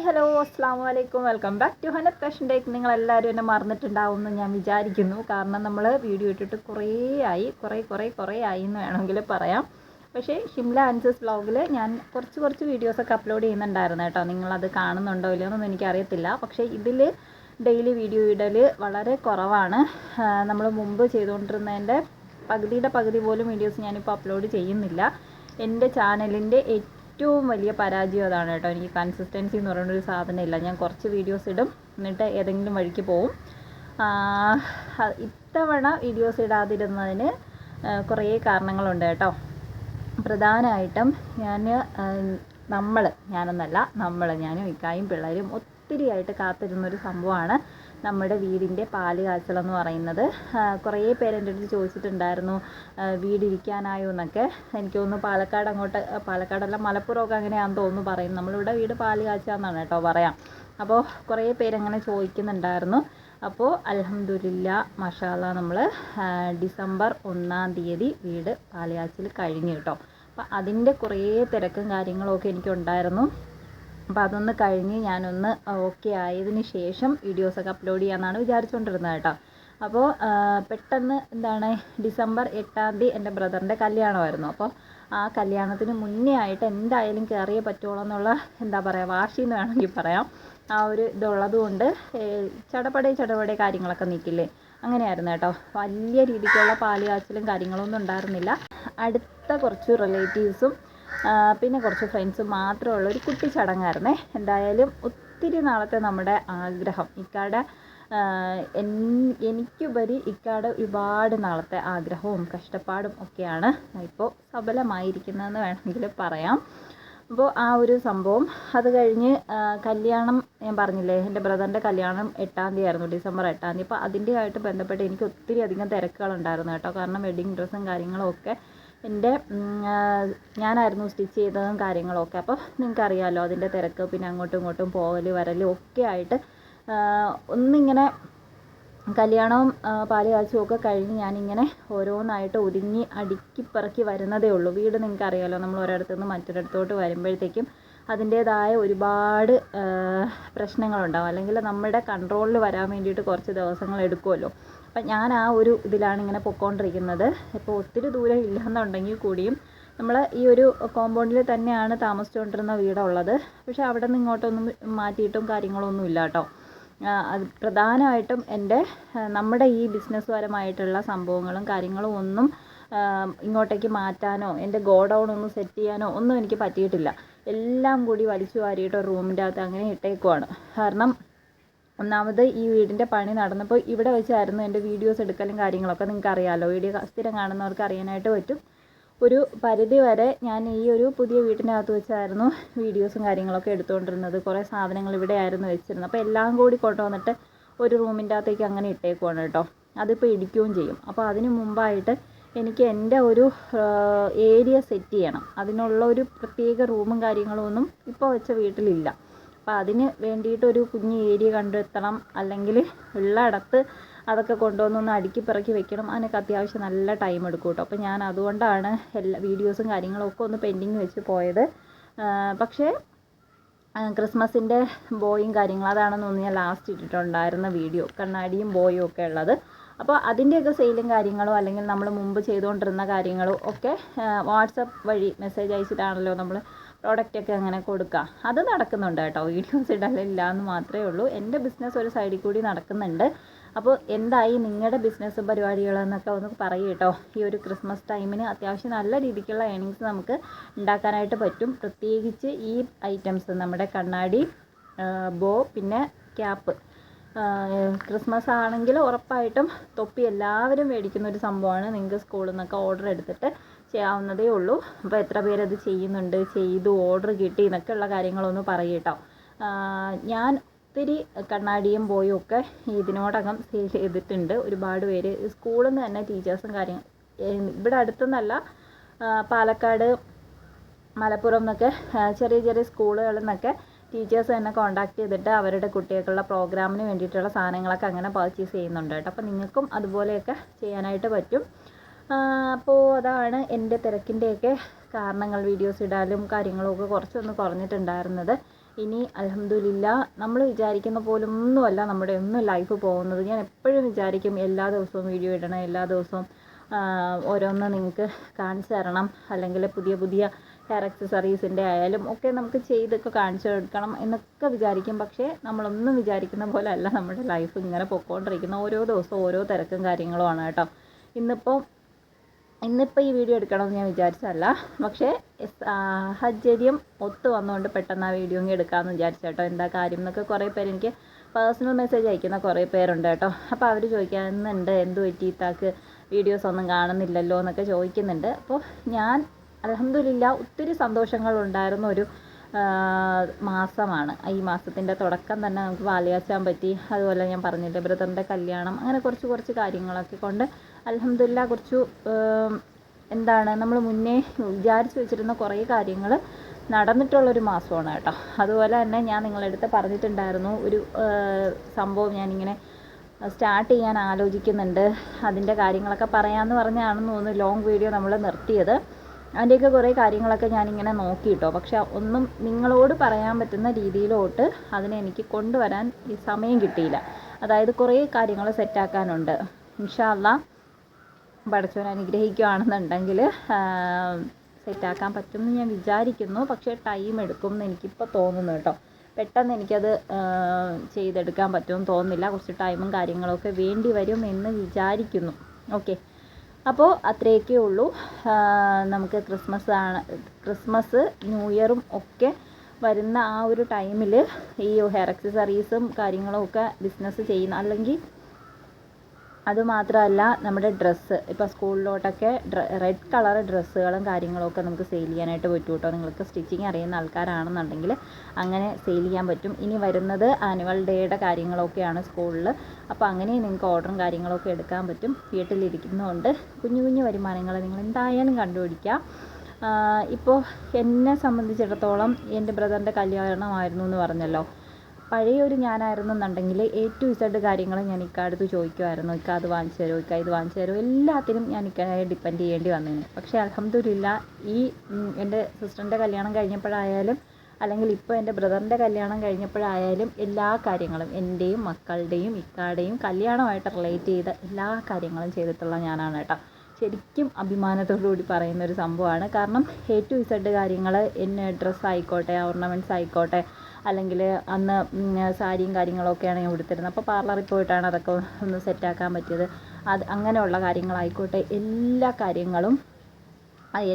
Hello അസ്സാമു അലൈക്കും. Welcome back to Hanath fashion take. നിങ്ങളെല്ലാവരും എന്നെ മറന്നിട്ടുണ്ടാവുമെന്ന് ഞാൻ വിചാരിക്കുന്നു. കാരണം നമ്മൾ വീഡിയോ ഇട്ടിട്ട് കുറേ ആയി എന്ന് വേണമെങ്കിൽ പറയാം. പക്ഷേ ഷിംല ആൻസസ് വ്ളോഗിൽ ഞാൻ കുറച്ച് വീഡിയോസൊക്കെ അപ്ലോഡ് ചെയ്യുന്നുണ്ടായിരുന്നു കേട്ടോ. നിങ്ങളത് കാണുന്നുണ്ടോ ഇല്ലയോ എന്നൊന്നും എനിക്കറിയത്തില്ല. പക്ഷേ ഇതിൽ ഡെയിലി വീഡിയോ ഇടൽ വളരെ കുറവാണ്. നമ്മൾ മുമ്പ് ചെയ്തുകൊണ്ടിരുന്നതിൻ്റെ പകുതി പോലും വീഡിയോസ് ഞാനിപ്പോൾ അപ്ലോഡ് ചെയ്യുന്നില്ല. എൻ്റെ ചാനലിൻ്റെ ഏറ്റവും വലിയ പരാജയം അതാണ് കേട്ടോ. എനിക്ക് കൺസിസ്റ്റൻസി എന്ന് പറയുന്നൊരു സാധനമില്ല. ഞാൻ കുറച്ച് വീഡിയോസ് ഇടും, എന്നിട്ട് ഏതെങ്കിലും വഴിക്ക് പോവും. ഇത്തവണ വീഡിയോസ് ഇടാതിരുന്നതിന് കുറേ കാരണങ്ങളുണ്ട് കേട്ടോ. പ്രധാനമായിട്ടും ഞാനും ഇക്കായും പിള്ളേരും ഒത്തിരിയായിട്ട് കാത്തിരുന്നൊരു സംഭവമാണ് നമ്മുടെ വീടിൻ്റെ പാല് കാച്ചലെന്ന് പറയുന്നത്. കുറേ പേര് എൻ്റെ അടുത്ത് ചോദിച്ചിട്ടുണ്ടായിരുന്നു വീടിരിക്കാനായോ എന്നൊക്കെ. എനിക്ക് തോന്നുന്നു പാലക്കാടല്ല മലപ്പുറമൊക്കെ അങ്ങനെയാണെന്ന് തോന്നുന്നു പറയും. നമ്മളിവിടെ വീട് പാല് കാച്ചാന്നാണ് കേട്ടോ പറയാം. അപ്പോൾ കുറേ പേരങ്ങനെ ചോദിക്കുന്നുണ്ടായിരുന്നു. അപ്പോൾ അൽഹംദുലില്ലാ മാഷാ അല്ലാഹ് നമ്മൾ ഡിസംബർ 1 തീയതി വീട് പാല് കാച്ചൽ കഴിഞ്ഞു കേട്ടോ. അപ്പോൾ അതിൻ്റെ കുറേ തിരക്കും കാര്യങ്ങളൊക്കെ എനിക്കുണ്ടായിരുന്നു. അപ്പോൾ അതൊന്ന് കഴിഞ്ഞ് ഞാനൊന്ന് ഓക്കെ ആയതിന് ശേഷം വീഡിയോസൊക്കെ അപ്ലോഡ് ചെയ്യാമെന്നാണ് വിചാരിച്ചുകൊണ്ടിരുന്നത് കേട്ടോ. അപ്പോൾ പെട്ടെന്ന് ഡിസംബർ 8 എൻ്റെ ബ്രദറിൻ്റെ കല്യാണമായിരുന്നു. അപ്പോൾ ആ കല്യാണത്തിന് മുന്നേ ആയിട്ട് എന്തായാലും കയറിയേ പറ്റുള്ളൂ എന്നുള്ള വാശിയെന്ന് വേണമെങ്കിൽ പറയാം. ആ ഒരു ഇതുള്ളത് കൊണ്ട് ചടപടേ കാര്യങ്ങളൊക്കെ നിൽക്കില്ലേ, അങ്ങനെയായിരുന്നു കേട്ടോ. വലിയ രീതിക്കുള്ള പാല് കാച്ചലും കാര്യങ്ങളൊന്നും ഉണ്ടായിരുന്നില്ല. അടുത്ത കുറച്ച് റിലേറ്റീവ്സും പിന്നെ കുറച്ച് ഫ്രണ്ട്സും മാത്രമുള്ള ഒരു കുട്ടി ചടങ്ങായിരുന്നേ. എന്തായാലും ഒത്തിരി നാളത്തെ നമ്മുടെ ആഗ്രഹം, എനിക്കുപരി ഇക്കാടെ ഒരുപാട് നാളത്തെ ആഗ്രഹവും കഷ്ടപ്പാടും ഒക്കെയാണ് ഇപ്പോൾ സഫലമായിരിക്കുന്നതെന്ന് വേണമെങ്കിൽ പറയാം. അപ്പോൾ ആ ഒരു സംഭവം അത് കഴിഞ്ഞ് കല്യാണം ഞാൻ പറഞ്ഞില്ലേ, എൻ്റെ ബ്രദറിൻ്റെ കല്യാണം 8 തീയതി ഡിസംബർ 8. അപ്പോൾ അതിൻ്റെ ആയിട്ട് ബന്ധപ്പെട്ട് എനിക്ക് ഒത്തിരി അധികം തിരക്കുകളുണ്ടായിരുന്നു കേട്ടോ. കാരണം വെഡ്ഡിങ് ഡ്രസ്സും കാര്യങ്ങളും ഒക്കെ ഞാനായിരുന്നു സ്റ്റിച്ച് ചെയ്തതും കാര്യങ്ങളൊക്കെ. അപ്പോൾ നിങ്ങൾക്കറിയാമല്ലോ അതിൻ്റെ തിരക്ക്, പിന്നെ അങ്ങോട്ടും ഇങ്ങോട്ടും പോകലും വരലും ഒക്കെ ആയിട്ട് ഒന്നിങ്ങനെ കല്യാണവും പാല് കാച്ചും ഒക്കെ കഴിഞ്ഞ് ഞാനിങ്ങനെ ഓരോന്നായിട്ട് ഒതുങ്ങി അടുക്കിപ്പിറക്കി വരുന്നതേ ഉള്ളൂ. വീട് നിങ്ങൾക്കറിയാമല്ലോ, നമ്മൾ ഒരിടത്തു നിന്ന് മറ്റൊരിടത്തോട്ട് വരുമ്പോഴത്തേക്കും അതിൻ്റേതായ ഒരുപാട് പ്രശ്നങ്ങളുണ്ടാവും. അല്ലെങ്കിൽ നമ്മുടെ കൺട്രോളിൽ വരാൻ വേണ്ടിയിട്ട് കുറച്ച് ദിവസങ്ങൾ എടുക്കുമല്ലോ. അപ്പം ഞാൻ ആ ഒരു ഇതിലാണ് ഇങ്ങനെ പൊയ്ക്കൊണ്ടിരിക്കുന്നത്. ഇപ്പോൾ ഒത്തിരി ദൂരം ഇല്ലെന്നുണ്ടെങ്കിൽ കൂടിയും നമ്മൾ ഈ ഒരു കോമ്പൗണ്ടിൽ തന്നെയാണ് താമസിച്ചുകൊണ്ടിരുന്ന വീടുള്ളത്. പക്ഷേ അവിടെ നിന്ന് ഇങ്ങോട്ടൊന്നും മാറ്റിയിട്ടും കാര്യങ്ങളൊന്നും ഇല്ല കേട്ടോ. അത് പ്രധാനമായിട്ടും നമ്മുടെ ഈ ബിസിനസ് പരമായിട്ടുള്ള സംഭവങ്ങളും കാര്യങ്ങളും ഒന്നും ഇങ്ങോട്ടേക്ക് മാറ്റാനോ എൻ്റെ ഗോഡൗൺ ഒന്ന് സെറ്റ് ചെയ്യാനോ ഒന്നും എനിക്ക് പറ്റിയിട്ടില്ല. എല്ലാം കൂടി വലിച്ചു വാരിയിട്ട് ഒരു റൂമിൻ്റെ അകത്ത് അങ്ങനെ ഇട്ടേക്കുവാണ്. കാരണം ഒന്നാമത് ഈ വീടിൻ്റെ പണി നടന്നപ്പോൾ ഇവിടെ വെച്ചായിരുന്നു എൻ്റെ വീഡിയോസ് എടുക്കലും കാര്യങ്ങളൊക്കെ. നിങ്ങൾക്ക് അറിയാമല്ലോ, വീഡിയോ സ്ഥിരം കാണുന്നവർക്ക് അറിയാനായിട്ട് പറ്റും. ഒരു പരിധി വരെ ഞാൻ ഈ ഒരു പുതിയ വീട്ടിനകത്ത് വെച്ചായിരുന്നു വീഡിയോസും കാര്യങ്ങളൊക്കെ എടുത്തുകൊണ്ടിരുന്നത്. കുറേ സാധനങ്ങൾ ഇവിടെ ആയിരുന്നു വെച്ചിരുന്നത്. അപ്പോൾ എല്ലാം കൂടി കൊണ്ടുവന്നിട്ട് ഒരു റൂമിൻ്റെ അകത്തേക്ക് അങ്ങനെ ഇട്ടേക്കുവാണ് കേട്ടോ. അതിപ്പോൾ ഇടിക്കുകയും ചെയ്യും. അപ്പോൾ അതിന് മുമ്പായിട്ട് എനിക്ക് എൻ്റെ ഒരു ഏരിയ സെറ്റ് ചെയ്യണം. അതിനുള്ള ഒരു പ്രത്യേക റൂമും കാര്യങ്ങളും ഒന്നും ഇപ്പോൾ വെച്ച വീട്ടിലില്ല. അപ്പോൾ അതിന് വേണ്ടിയിട്ടൊരു കുഞ്ഞ് ഏരിയ കണ്ടെത്തണം. അല്ലെങ്കിൽ ഉള്ളയിടത്ത് അതൊക്കെ കൊണ്ടുവന്നൊന്ന് അടുക്കി പിറക്കി വെക്കണം. അതിനൊക്കെ അത്യാവശ്യം നല്ല ടൈം എടുക്കും കേട്ടോ. അപ്പോൾ ഞാൻ അതുകൊണ്ടാണ് എല്ലാ വീഡിയോസും കാര്യങ്ങളൊക്കെ ഒന്ന് പെൻഡിങ് വെച്ച് പോയത്. പക്ഷേ ക്രിസ്മസിൻ്റെ ബോയും കാര്യങ്ങളും അതാണെന്ന് തോന്നുന്നു ഞാൻ ലാസ്റ്റ് ഇട്ടിട്ടുണ്ടായിരുന്ന വീഡിയോ, കണ്ണാടിയും ബോയും ഒക്കെ ഉള്ളത്. അപ്പോൾ അതിൻ്റെയൊക്കെ സെയിലും കാര്യങ്ങളും അല്ലെങ്കിൽ നമ്മൾ മുമ്പ് ചെയ്തുകൊണ്ടിരുന്ന കാര്യങ്ങളും ഒക്കെ വാട്സപ്പ് വഴി മെസ്സേജ് അയച്ചിട്ടാണല്ലോ നമ്മൾ പ്രോഡക്റ്റൊക്കെ അങ്ങനെ കൊടുക്കുക. അത് നടക്കുന്നുണ്ട് കേട്ടോ. വീഡിയോസ് ഇടലില്ല എന്ന് മാത്രമേ ഉള്ളൂ. എൻ്റെ ബിസിനസ് ഒരു സൈഡിൽ കൂടി നടക്കുന്നുണ്ട്. അപ്പോൾ എന്തായി നിങ്ങളുടെ ബിസിനസ് പരിപാടികളെന്നൊക്കെ ഒന്ന് പറയൂ കേട്ടോ. ഈ ഒരു ക്രിസ്മസ് ടൈമിന് അത്യാവശ്യം നല്ല രീതിക്കുള്ള ഏണിങ്സ് നമുക്ക് ഉണ്ടാക്കാനായിട്ട് പറ്റും. പ്രത്യേകിച്ച് ഈ ഐറ്റംസ്, നമ്മുടെ കണ്ണാടി, ബോ, പിന്നെ ക്യാപ്പ്. ക്രിസ്മസ് ആണെങ്കിൽ ഉറപ്പായിട്ടും തൊപ്പി എല്ലാവരും മേടിക്കുന്ന ഒരു സംഭവമാണ്. നിങ്ങൾക്ക് സ്കൂളിൽ നിന്നൊക്കെ ഓർഡർ എടുത്തിട്ട് ചെയ്യാവുന്നതേ ഉള്ളൂ. അപ്പോൾ എത്ര പേരത് ചെയ്യുന്നുണ്ട്, ചെയ്തു, ഓർഡർ കിട്ടി എന്നൊക്കെ ഉള്ള കാര്യങ്ങളൊന്ന് പറയൂ കേട്ടോ. ഞാൻ ഒത്തിരി കണ്ണാടിയും ബോയും ഒക്കെ ഇതിനോടകം സെയിൽ ചെയ്തിട്ടുണ്ട്. ഒരുപാട് പേര് സ്കൂളിൽ നിന്ന് തന്നെ ടീച്ചേഴ്സും ഇവിടെ അടുത്തുനിന്നല്ല, പാലക്കാട്, മലപ്പുറം എന്നൊക്കെ ചെറിയ സ്കൂളുകളിൽ നിന്നൊക്കെ ടീച്ചേഴ്സ് തന്നെ കോൺടാക്ട് ചെയ്തിട്ട് അവരുടെ കുട്ടികൾക്കുള്ള പ്രോഗ്രാമിന് വേണ്ടിയിട്ടുള്ള സാധനങ്ങളൊക്കെ അങ്ങനെ പർച്ചേസ് ചെയ്യുന്നുണ്ട് കേട്ടോ. അപ്പോൾ നിങ്ങൾക്കും അതുപോലെയൊക്കെ ചെയ്യാനായിട്ട് പറ്റും. അപ്പോൾ അതാണ് എൻ്റെ തിരക്കിൻ്റെയൊക്കെ കാരണങ്ങൾ. വീഡിയോസ് ഇടാലും കാര്യങ്ങളൊക്കെ കുറച്ചൊന്ന് കുറഞ്ഞിട്ടുണ്ടായിരുന്നത്. ഇനി അൽഹംദുലില്ലാ നമ്മൾ വിചാരിക്കുന്ന പോലൊന്നുമല്ല നമ്മുടെ ഒന്നും ലൈഫ് പോകുന്നത്. ഞാൻ എപ്പോഴും വിചാരിക്കും എല്ലാ ദിവസവും വീഡിയോ ഇടണം, എല്ലാ ദിവസവും ഓരോന്ന് നിങ്ങൾക്ക് കാണിച്ചു തരണം, അല്ലെങ്കിൽ പുതിയ പുതിയ ഹെയർ അക്സസറീസിൻ്റെ ആയാലും ഒക്കെ നമുക്ക് ചെയ്തൊക്കെ കാണിച്ചു കൊടുക്കണം എന്നൊക്കെ വിചാരിക്കും. പക്ഷേ നമ്മളൊന്നും വിചാരിക്കുന്ന പോലെ അല്ല നമ്മുടെ ലൈഫ് ഇങ്ങനെ പൊയ്ക്കൊണ്ടിരിക്കുന്ന. ഓരോ ദിവസവും ഓരോ തിരക്കും കാര്യങ്ങളുമാണ് കേട്ടോ. ഇന്നിപ്പോൾ ഈ വീഡിയോ എടുക്കണമെന്ന് ഞാൻ വിചാരിച്ചതല്ല, പക്ഷേ സാഹചര്യം ഒത്തു വന്നുകൊണ്ട് പെട്ടെന്ന് ആ വീഡിയോ ഇങ്ങനെ എടുക്കാമെന്ന് വിചാരിച്ചു കേട്ടോ. എന്താ കാര്യം എന്നൊക്കെ കുറേ പേര് എനിക്ക് പേഴ്സണൽ മെസ്സേജ് അയക്കുന്ന കുറേ പേരുണ്ട് കേട്ടോ. അപ്പോൾ അവർ ചോദിക്കുന്നുണ്ട് എന്ത് പറ്റി ഇത്താക്ക് വീഡിയോസ് ഒന്നും കാണുന്നില്ലല്ലോ എന്നൊക്കെ ചോദിക്കുന്നുണ്ട്. അപ്പോൾ ഞാൻ അൽഹംദുലില്ലാ ഒത്തിരി സന്തോഷങ്ങളുണ്ടായിരുന്ന ഒരു മാസമാണ്. ഈ മാസത്തിൻ്റെ തുടക്കം തന്നെ നമുക്ക് പാലുകാച്ചാൻ പറ്റി. അതുപോലെ ഞാൻ പറഞ്ഞില്ലേ ബ്രദറിൻ്റെ കല്യാണം, അങ്ങനെ കുറച്ച് കാര്യങ്ങളൊക്കെ കൊണ്ട് അൽഹംദുലില്ലാ കുറച്ചു എന്താണ് നമ്മൾ മുന്നേ വിചാരിച്ച് വെച്ചിരുന്ന കുറേ കാര്യങ്ങൾ നടന്നിട്ടുള്ളൊരു മാസമാണ് കേട്ടോ. അതുപോലെ തന്നെ ഞാൻ നിങ്ങളടുത്ത് പറഞ്ഞിട്ടുണ്ടായിരുന്നു ഒരു സംഭവം ഞാനിങ്ങനെ സ്റ്റാർട്ട് ചെയ്യാൻ ആലോചിക്കുന്നുണ്ട്, അതിൻ്റെ കാര്യങ്ങളൊക്കെ പറയാമെന്ന് പറഞ്ഞാണെന്ന് തോന്നുന്നു ലോങ് വീഡിയോ നമ്മൾ നിർത്തിയത്. അതിൻ്റെയൊക്കെ കുറേ കാര്യങ്ങളൊക്കെ ഞാനിങ്ങനെ നോക്കിയിട്ടോ. പക്ഷെ ഒന്നും നിങ്ങളോട് പറയാൻ പറ്റുന്ന രീതിയിലോട്ട് അതിനെ എനിക്ക് കൊണ്ടുവരാൻ ഈ സമയം കിട്ടിയില്ല. അതായത് കുറേ കാര്യങ്ങൾ സെറ്റാക്കാനുണ്ട്. ഇൻഷാ അല്ലാഹ് പടച്ചവൻ അനുഗ്രഹിക്കുകയാണെന്നുണ്ടെങ്കിൽ സെറ്റാക്കാൻ പറ്റുമെന്ന് ഞാൻ വിചാരിക്കുന്നു. പക്ഷേ ടൈം എടുക്കും എന്ന് എനിക്കിപ്പോൾ തോന്നുന്നു കേട്ടോ. പെട്ടെന്ന് എനിക്കത് ചെയ്തെടുക്കാൻ പറ്റുമെന്ന് തോന്നുന്നില്ല. കുറച്ച് ടൈമും കാര്യങ്ങളൊക്കെ വേണ്ടി വരും എന്ന് വിചാരിക്കുന്നു. ഓക്കെ, അപ്പോൾ അത്രയൊക്കെ ഉള്ളൂ. നമുക്ക് ക്രിസ്മസ് ന്യൂ ഇയറും ഒക്കെ വരുന്ന ആ ഒരു ടൈമിൽ ഈ ഹെയർ അക്സസറീസും കാര്യങ്ങളും ഒക്കെ ബിസിനസ് ചെയ്യുന്ന, അല്ലെങ്കിൽ അതുമാത്രമല്ല നമ്മുടെ ഡ്രസ്സ് ഇപ്പോൾ സ്കൂളിലോട്ടൊക്കെ റെഡ് കളർ ഡ്രസ്സുകളും കാര്യങ്ങളൊക്കെ നമുക്ക് സെയിൽ ചെയ്യാനായിട്ട് പറ്റും കേട്ടോ. നിങ്ങൾക്ക് സ്റ്റിച്ചിങ് അറിയുന്ന ആൾക്കാരാണെന്നുണ്ടെങ്കിൽ അങ്ങനെ സെയിൽ ചെയ്യാൻ പറ്റും. ഇനി വരുന്നത് ആനുവൽ ഡേയുടെ കാര്യങ്ങളൊക്കെയാണ് സ്കൂളിൽ. അപ്പോൾ അങ്ങനെ നിങ്ങൾക്ക് ഓർഡറും കാര്യങ്ങളൊക്കെ എടുക്കാൻ പറ്റും. വീട്ടിലിരിക്കുന്നതുകൊണ്ട് കുഞ്ഞു വരുമാനങ്ങൾ നിങ്ങൾ എന്തായാലും കണ്ടുപിടിക്കുക. ഇപ്പോൾ എന്നെ സംബന്ധിച്ചിടത്തോളം എൻ്റെ ബ്രദറിൻ്റെ കല്യാണമായിരുന്നു എന്ന് പറഞ്ഞല്ലോ. പഴയൊരു ഞാനായിരുന്നെന്നുണ്ടെങ്കിൽ A to Z കാര്യങ്ങൾ ഞാൻ ഇക്കാലത്ത് ചോദിക്കുമായിരുന്നു. ഇക്ക അത് വാങ്ങിച്ചു തരുമോ, ഇക്ക ഇത് വാങ്ങിച്ചു തരുമോ, എല്ലാത്തിനും ഞാൻ ഇക്കായെ ഡിപ്പെൻഡ് ചെയ്യേണ്ടി വന്നേനെ. പക്ഷേ അൽഹംദുലില്ലാ ഈ എൻ്റെ സിസ്റ്ററിൻ്റെ കല്യാണം കഴിഞ്ഞപ്പോഴായാലും അല്ലെങ്കിൽ ഇപ്പോൾ എൻ്റെ ബ്രദറിൻ്റെ കല്യാണം കഴിഞ്ഞപ്പോഴായാലും എല്ലാ കാര്യങ്ങളും എൻ്റെയും മക്കളുടെയും ഇക്കാടെയും കല്യാണമായിട്ട് റിലേറ്റ് ചെയ്ത എല്ലാ കാര്യങ്ങളും ചെയ്തിട്ടുള്ള ഞാനാണ് കേട്ടോ. ശരിക്കും അഭിമാനത്തോടു കൂടി പറയുന്നൊരു സംഭവമാണ്. കാരണം A to Z കാര്യങ്ങൾ എന്നെ ഡ്രസ്സ് ആയിക്കോട്ടെ, ഓർണമെൻറ്റ്സ് ആയിക്കോട്ടെ, അല്ലെങ്കിൽ അന്ന് സാരിയും കാര്യങ്ങളൊക്കെയാണ് ഞാൻ ഉടുത്തിരുന്നത്. അപ്പോൾ പാർലറിൽ പോയിട്ടാണ് അതൊക്കെ ഒന്ന് സെറ്റാക്കാൻ പറ്റിയത്. അങ്ങനെയുള്ള കാര്യങ്ങളായിക്കോട്ടെ, എല്ലാ കാര്യങ്ങളും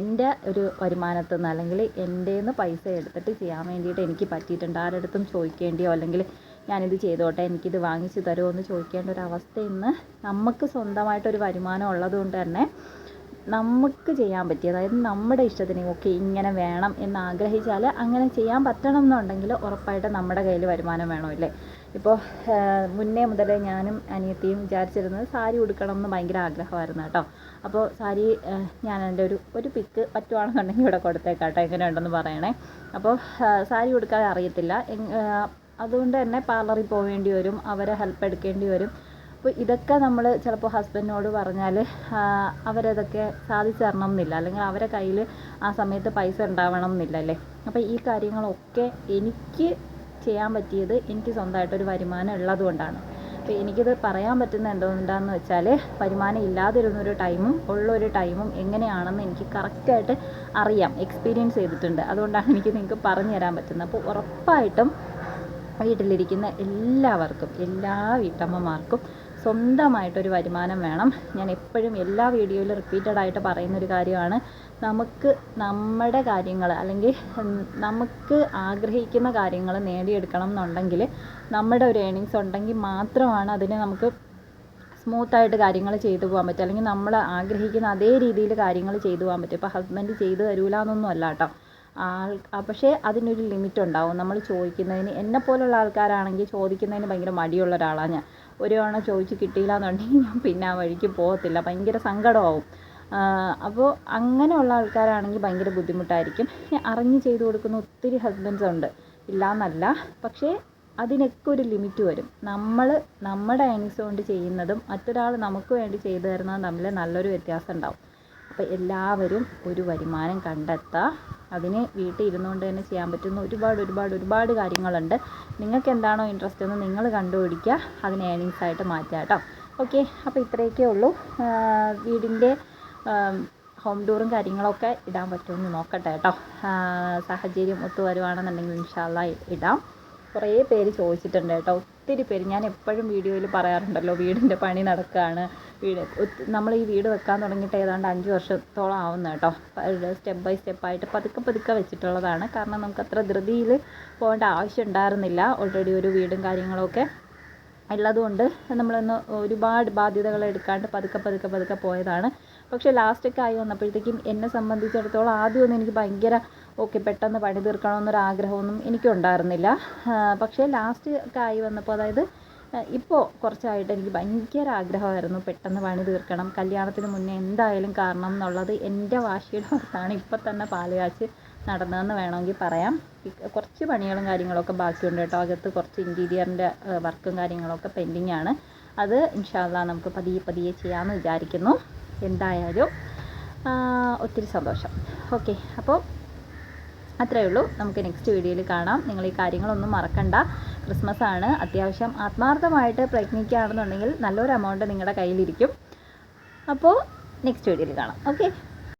എൻ്റെ ഒരു വരുമാനത്തിൽ നിന്ന് അല്ലെങ്കിൽ എൻ്റെ നിന്ന് പൈസ എടുത്തിട്ട് ചെയ്യാൻ വേണ്ടിയിട്ട് എനിക്ക് പറ്റിയിട്ടുണ്ട്. ആരുടെ ചോദിക്കേണ്ടിയോ അല്ലെങ്കിൽ ഞാനിത് ചെയ്തോട്ടെ എനിക്കിത് വാങ്ങിച്ച് തരുമോ എന്ന് ചോദിക്കേണ്ട ഒരു അവസ്ഥ ഇന്ന് നമുക്ക് സ്വന്തമായിട്ടൊരു വരുമാനം ഉള്ളതുകൊണ്ട് തന്നെ നമുക്ക് ചെയ്യാൻ പറ്റി. അതായത് നമ്മുടെ ഇഷ്ടത്തിന് ഓക്കെ ഇങ്ങനെ വേണം എന്ന് ആഗ്രഹിച്ചാൽ അങ്ങനെ ചെയ്യാൻ പറ്റണം എന്നുണ്ടെങ്കിൽ ഉറപ്പായിട്ട് നമ്മുടെ കയ്യിൽ വരുമാനം വേണമല്ലേ. ഇപ്പോൾ മുന്നേ മുതലേ ഞാനും അനിയത്തിയും വിചാരിച്ചിരുന്നത് സാരി ഉടുക്കണം എന്ന് ഭയങ്കര ആഗ്രഹമായിരുന്നു കേട്ടോ. അപ്പോൾ സാരി ഞാൻ എൻ്റെ ഒരു പിക്ക് പറ്റുവാണെന്നുണ്ടെങ്കിൽ ഇവിടെ കൊടുത്തേക്കാട്ടോ, എങ്ങനെയുണ്ടെന്ന് പറയണേ. അപ്പോൾ സാരി ഉടുക്കാൻ അറിയത്തില്ല, അതുകൊണ്ട് തന്നെ പാർലറിൽ പോവേണ്ടി വരും, അവരെ ഹെൽപ്പ് എടുക്കേണ്ടി വരും. അപ്പോൾ ഇതൊക്കെ നമ്മൾ ചിലപ്പോൾ ഹസ്ബൻഡിനോട് പറഞ്ഞാൽ അവരതൊക്കെ സാധിച്ചു തരണം എന്നില്ല, അല്ലെങ്കിൽ അവരെ കയ്യിൽ ആ സമയത്ത് പൈസ ഉണ്ടാവണം എന്നില്ലല്ലേ. അപ്പോൾ ഈ കാര്യങ്ങളൊക്കെ എനിക്ക് ചെയ്യാൻ പറ്റിയത് എനിക്ക് സ്വന്തമായിട്ടൊരു വരുമാനം ഉള്ളതുകൊണ്ടാണ്. അപ്പോൾ എനിക്കിത് പറയാൻ പറ്റുന്ന എന്തുകൊണ്ടാണെന്ന് വെച്ചാൽ വരുമാനം ഇല്ലാതിരുന്നൊരു ടൈമും ഉള്ളൊരു ടൈമും എങ്ങനെയാണെന്ന് എനിക്ക് കറക്റ്റായിട്ട് അറിയാം, എക്സ്പീരിയൻസ് ചെയ്തിട്ടുണ്ട്. അതുകൊണ്ടാണ് എനിക്ക് നിങ്ങൾക്ക് പറഞ്ഞു തരാൻ പറ്റുന്നത്. അപ്പോൾ ഉറപ്പായിട്ടും വീട്ടിലിരിക്കുന്ന എല്ലാവർക്കും, എല്ലാ വീട്ടമ്മമാർക്കും സ്വന്തമായിട്ടൊരു വരുമാനം വേണം. ഞാൻ എപ്പോഴും എല്ലാ വീഡിയോയിലും റിപ്പീറ്റഡായിട്ട് പറയുന്നൊരു കാര്യമാണ്, നമുക്ക് നമ്മുടെ കാര്യങ്ങൾ അല്ലെങ്കിൽ നമുക്ക് ആഗ്രഹിക്കുന്ന കാര്യങ്ങൾ നേടിയെടുക്കണം എന്നുണ്ടെങ്കിൽ നമ്മുടെ ഒരു ഏണിങ്സ് ഉണ്ടെങ്കിൽ മാത്രമാണ് അതിനെ നമുക്ക് സ്മൂത്തായിട്ട് കാര്യങ്ങൾ ചെയ്തു പോകാൻ പറ്റും, അല്ലെങ്കിൽ നമ്മൾ ആഗ്രഹിക്കുന്ന അതേ രീതിയിൽ കാര്യങ്ങൾ ചെയ്തു പോകാൻ പറ്റും. ഇപ്പോൾ ഹസ്ബൻഡ് ചെയ്തു തരൂല എന്നൊന്നും അല്ല കേട്ടോ. പക്ഷേ അതിനൊരു ലിമിറ്റ് ഉണ്ടാവും. നമ്മൾ ചോദിക്കുന്നതിന്, എന്നെപ്പോലുള്ള ആൾക്കാരാണെങ്കിൽ ചോദിക്കുന്നതിന് ഭയങ്കര മടിയുള്ള ഒരാളാണ് ഞാൻ. ഒരു തവണ ചോദിച്ച് കിട്ടിയില്ല എന്നുണ്ടെങ്കിൽ ഞാൻ പിന്നെ ആ വഴിക്ക് പോകത്തില്ല, ഭയങ്കര സങ്കടമാവും. അപ്പോൾ അങ്ങനെയുള്ള ആൾക്കാരാണെങ്കിൽ ഭയങ്കര ബുദ്ധിമുട്ടായിരിക്കും. അറിഞ്ഞ് ചെയ്തു കൊടുക്കുന്ന ഒത്തിരി ഹസ്ബൻഡ്സ് ഉണ്ട്, ഇല്ല എന്നല്ല. പക്ഷേ അതിനൊക്കെ ഒരു ലിമിറ്റ് വരും. നമ്മൾ നമ്മുടെ ഏണിങ്സ് കൊണ്ട് ചെയ്യുന്നതും മറ്റൊരാൾ നമുക്ക് വേണ്ടി ചെയ്തു തരുന്നതും തമ്മിൽ നല്ലൊരു വ്യത്യാസം ഉണ്ടാവും. അപ്പോൾ എല്ലാവരും ഒരു വരുമാനം കണ്ടെത്തുക. അതിന് വീട്ടിൽ ഇരുന്നുകൊണ്ട് തന്നെ ചെയ്യാൻ പറ്റുന്ന ഒരുപാട് കാര്യങ്ങളുണ്ട്. നിങ്ങൾക്ക് എന്താണോ ഇൻട്രസ്റ്റ് എന്ന് നിങ്ങൾ കണ്ടുപിടിക്കുക, അതിനെ ഏണിങ്സായിട്ട് മാറ്റുക കേട്ടോ. ഓക്കെ, അപ്പോൾ ഇത്രയൊക്കെ ഉള്ളൂ. വീടിൻ്റെ ഹോം ടൂറും കാര്യങ്ങളൊക്കെ ഇടാൻ പറ്റുമെന്ന് നോക്കട്ടെ കേട്ടോ. സാഹചര്യം ഒത്തു വരുവാണെന്നുണ്ടെങ്കിൽ ഇൻഷാ അല്ലാഹ് ഇടാം. കുറേ പേര് ചോദിച്ചിട്ടുണ്ട് കേട്ടോ, ഒത്തിരി പേര്. ഞാൻ എപ്പോഴും വീഡിയോയിൽ പറയാറുണ്ടല്ലോ, വീടിൻ്റെ പണി നടക്കുകയാണ്. നമ്മൾ ഈ വീട് വെക്കാൻ തുടങ്ങിയിട്ട് ഏതാണ്ട് 5 വർഷത്തോളം ആവുന്നു കേട്ടോ. സ്റ്റെപ്പ് ബൈ സ്റ്റെപ്പായിട്ട് പതുക്കെ വെച്ചിട്ടുള്ളതാണ്. കാരണം നമുക്ക് അത്ര ധൃതിയിൽ പോകേണ്ട ആവശ്യം ഉണ്ടായിരുന്നില്ല. ഓൾറെഡി ഒരു വീടും കാര്യങ്ങളൊക്കെ ഉള്ളതുകൊണ്ട് നമ്മളൊന്ന് ഒരുപാട് ബാധ്യതകൾ എടുക്കാണ്ട് പതുക്കെ പോയതാണ്. പക്ഷേ ലാസ്റ്റൊക്കെ ആയി വന്നപ്പോഴത്തേക്കും എന്നെ സംബന്ധിച്ചിടത്തോളം ആദ്യമൊന്നും എനിക്ക് ഭയങ്കര പെട്ടെന്ന് പണി തീർക്കണമെന്നൊരു ആഗ്രഹമൊന്നും എനിക്കുണ്ടായിരുന്നില്ല. പക്ഷേ ലാസ്റ്റ് ഒക്കെ ആയി വന്നപ്പോൾ, അതായത് ഇപ്പോൾ കുറച്ചായിട്ട് എനിക്ക് ഭയങ്കര ആഗ്രഹമായിരുന്നു പെട്ടെന്ന് പണി തീർക്കണം, കല്യാണത്തിന് മുന്നേ എന്തായാലും കാരണം എന്നുള്ളത് എൻ്റെ വാശിയുടെ പുറത്താണ് ഇപ്പം തന്നെ പാല് കാച്ച് നടന്നതെന്ന് വേണമെങ്കിൽ പറയാം. കുറച്ച് പണികളും കാര്യങ്ങളൊക്കെ ബാക്കിയുണ്ട് കേട്ടോ. അകത്ത് കുറച്ച് ഇൻറ്റീരിയറിൻ്റെ വർക്കും കാര്യങ്ങളൊക്കെ പെൻഡിങ് ആണ്. അത് ഇൻഷാ അല്ലാഹ് നമുക്ക് പതിയെ ചെയ്യാമെന്ന് വിചാരിക്കുന്നു. എന്തായാലും ഒത്തിരി സന്തോഷം. ഓക്കെ, അപ്പോൾ അത്രയേ ഉള്ളൂ. നമുക്ക് നെക്സ്റ്റ് വീഡിയോയിൽ കാണാം. നിങ്ങൾ ഈ കാര്യങ്ങളൊന്നും മറക്കണ്ട. ക്രിസ്മസ് ആണ്. അത്യാവശ്യം ആത്മാർത്ഥമായിട്ട് പ്രയത്നിക്കുകയാണെന്നുണ്ടെങ്കിൽ നല്ലൊരു എമൗണ്ട് നിങ്ങളുടെ കയ്യിലിരിക്കും. അപ്പോൾ നെക്സ്റ്റ് വീഡിയോയിൽ കാണാം. ഓക്കെ.